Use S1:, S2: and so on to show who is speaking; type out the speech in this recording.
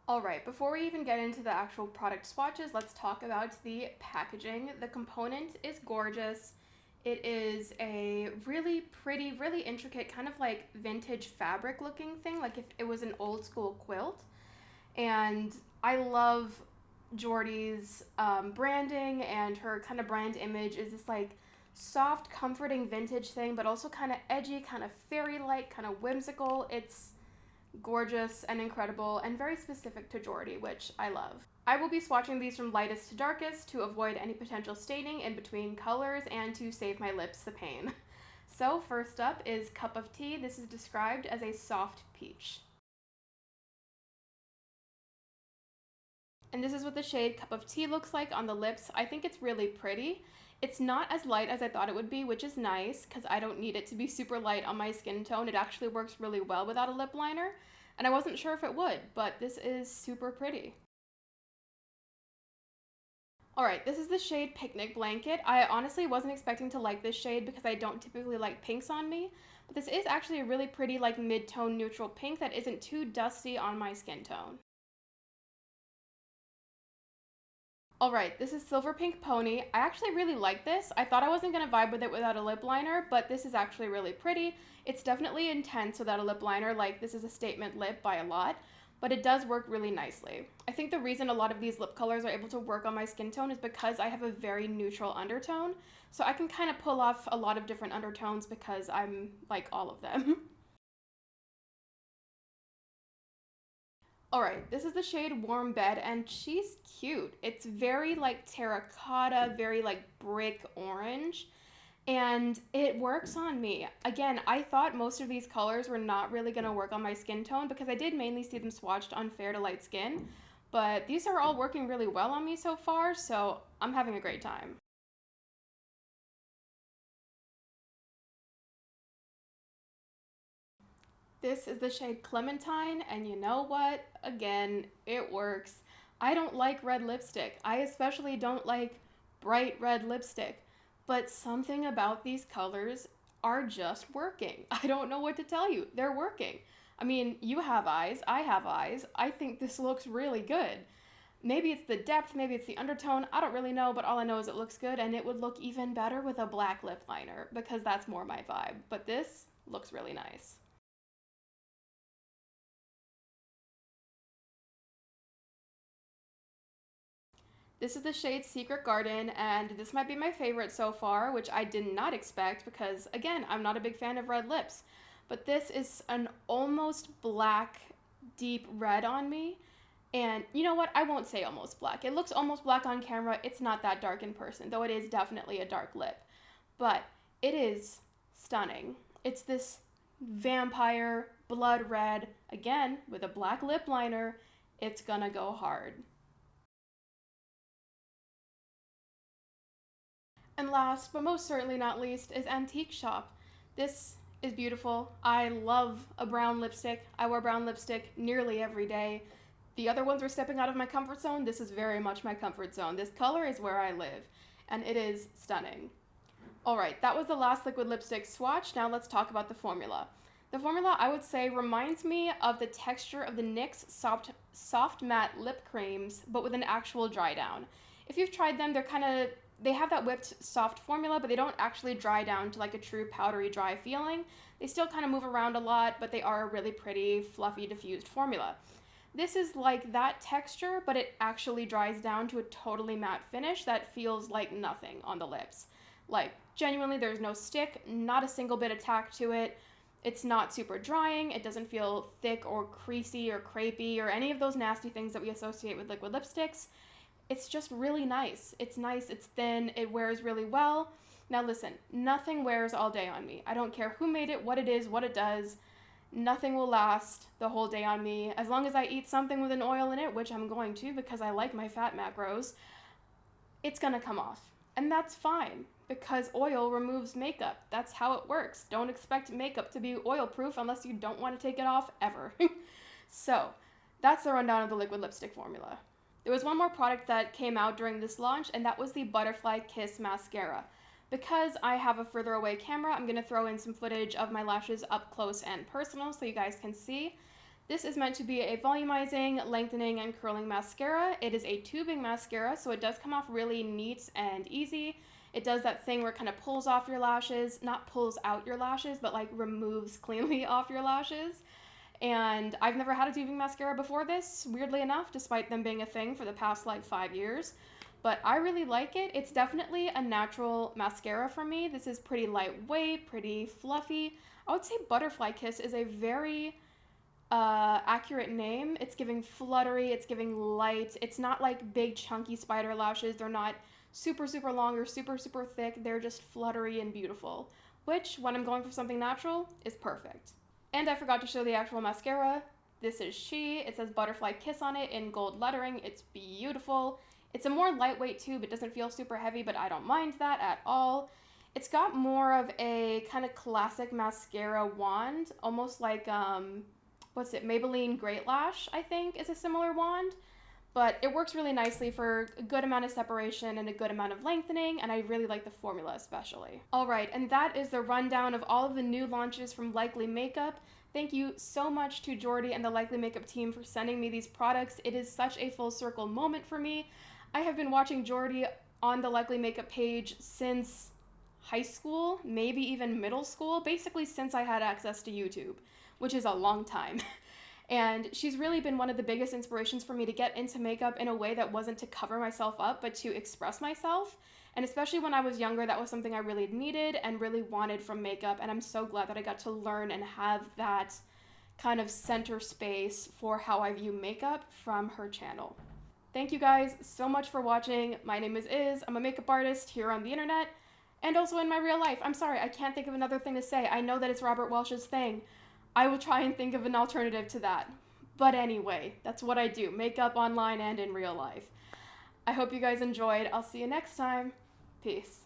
S1: Alright, before we even get into the actual product swatches, let's talk about the packaging. The component is gorgeous. It is a really pretty, really intricate, kind of like vintage fabric looking thing, like if it was an old school quilt. And I love Jordy's branding, and her kind of brand image is this like soft, comforting vintage thing, but also kind of edgy, kind of fairy-like, kind of whimsical. It's gorgeous and incredible and very specific to Jordy, which I love. I will be swatching these from lightest to darkest to avoid any potential staining in between colors and to save my lips the pain. So first up is Cup of Tea. This is described as a soft peach. And this is what the shade Cup of Tea looks like on the lips. I think it's really pretty. It's not as light as I thought it would be, which is nice because I don't need it to be super light on my skin tone. It actually works really well without a lip liner, and I wasn't sure if it would, but this is super pretty. Alright, this is the shade Picnic Blanket. I honestly wasn't expecting to like this shade because I don't typically like pinks on me, but this is actually a really pretty like mid-tone neutral pink that isn't too dusty on my skin tone. Alright, this is Silver Pink Pony. I actually really like this. I thought I wasn't going to vibe with it without a lip liner, but this is actually really pretty. It's definitely intense without a lip liner, like this is a statement lip by a lot, but it does work really nicely. I think the reason a lot of these lip colors are able to work on my skin tone is because I have a very neutral undertone, so I can kind of pull off a lot of different undertones because I'm like all of them. Alright, this is the shade Warm Bed, and she's cute. It's very like terracotta, very like brick orange, and it works on me. Again, I thought most of these colors were not really going to work on my skin tone because I did mainly see them swatched on fair to light skin, but these are all working really well on me so far, so I'm having a great time. This is the shade Clementine, and you know what? Again, it works. I don't like red lipstick. I especially don't like bright red lipstick, but something about these colors are just working. I don't know what to tell you. They're working. I mean, you have eyes, I have eyes. I think this looks really good. Maybe it's the depth, maybe it's the undertone, I don't really know, but all I know is it looks good, and it would look even better with a black lip liner because that's more my vibe. But this looks really nice. This is the shade Secret Garden, and this might be my favorite so far, which I did not expect because, again, I'm not a big fan of red lips. But this is an almost black, deep red on me. And you know what? I won't say almost black. It looks almost black on camera. It's not that dark in person, though it is definitely a dark lip. But it is stunning. It's this vampire blood red, again, with a black lip liner. It's gonna go hard. And last, but most certainly not least, is Antique Shop. This is beautiful. I love a brown lipstick. I wear brown lipstick nearly every day. The other ones are stepping out of my comfort zone. This is very much my comfort zone. This color is where I live, and it is stunning. Alright, that was the last liquid lipstick swatch. Now let's talk about the formula. The formula, I would say, reminds me of the texture of the NYX soft matte lip creams, but with an actual dry down. If you've tried them, they have that whipped soft formula, but they don't actually dry down to like a true powdery dry feeling. They still kind of move around a lot, but they are a really pretty, fluffy, diffused formula. This is like that texture, but it actually dries down to a totally matte finish that feels like nothing on the lips. Like, genuinely, there's no stick, not a single bit of tack to it. It's not super drying, it doesn't feel thick or creasy or crepey or any of those nasty things that we associate with liquid lipsticks. It's just really nice. It's nice, it's thin, it wears really well. Now listen, nothing wears all day on me. I don't care who made it, what it is, what it does. Nothing will last the whole day on me. As long as I eat something with an oil in it, which I'm going to because I like my fat macros, it's gonna come off. And that's fine because oil removes makeup. That's how it works. Don't expect makeup to be oil proof unless you don't want to take it off ever. So, that's the rundown of the liquid lipstick formula. There was one more product that came out during this launch, and that was the Butterfly Kiss Mascara. Because I have a further away camera, I'm going to throw in some footage of my lashes up close and personal so you guys can see. This is meant to be a volumizing, lengthening, and curling mascara. It is a tubing mascara, so it does come off really neat and easy. It does that thing where it kind of pulls off your lashes, not pulls out your lashes, but like removes cleanly off your lashes. And I've never had a tubing mascara before this, weirdly enough, despite them being a thing for the past like 5 years. But I really like it. It's definitely a natural mascara for me. This is pretty lightweight, pretty fluffy. I would say Butterfly Kiss is a very accurate name. It's giving fluttery, it's giving light. It's not like big chunky spider lashes. They're not super long or super thick. They're just fluttery and beautiful, which when I'm going for something natural is perfect. And I forgot to show the actual mascara. This is she. It says Butterfly Kiss on it in gold lettering. It's beautiful. It's a more lightweight tube. It doesn't feel super heavy, but I don't mind that at all. It's got more of a kind of classic mascara wand, almost like Maybelline Great Lash, I think, is a similar wand. But it works really nicely for a good amount of separation and a good amount of lengthening, and I really like the formula especially. Alright, and that is the rundown of all of the new launches from Likely Makeup. Thank you so much to Jordy and the Likely Makeup team for sending me these products. It is such a full circle moment for me. I have been watching Jordy on the Likely Makeup page since high school, maybe even middle school, basically since I had access to YouTube, which is a long time. And she's really been one of the biggest inspirations for me to get into makeup in a way that wasn't to cover myself up, but to express myself. And especially when I was younger, that was something I really needed and really wanted from makeup. And I'm so glad that I got to learn and have that kind of center space for how I view makeup from her channel. Thank you guys so much for watching. My name is Izz. I'm a makeup artist here on the internet and also in my real life. I'm sorry, I can't think of another thing to say. I know that it's Robert Welch's thing. I will try and think of an alternative to that. But anyway, that's what I do. Makeup online and in real life. I hope you guys enjoyed. I'll see you next time. Peace.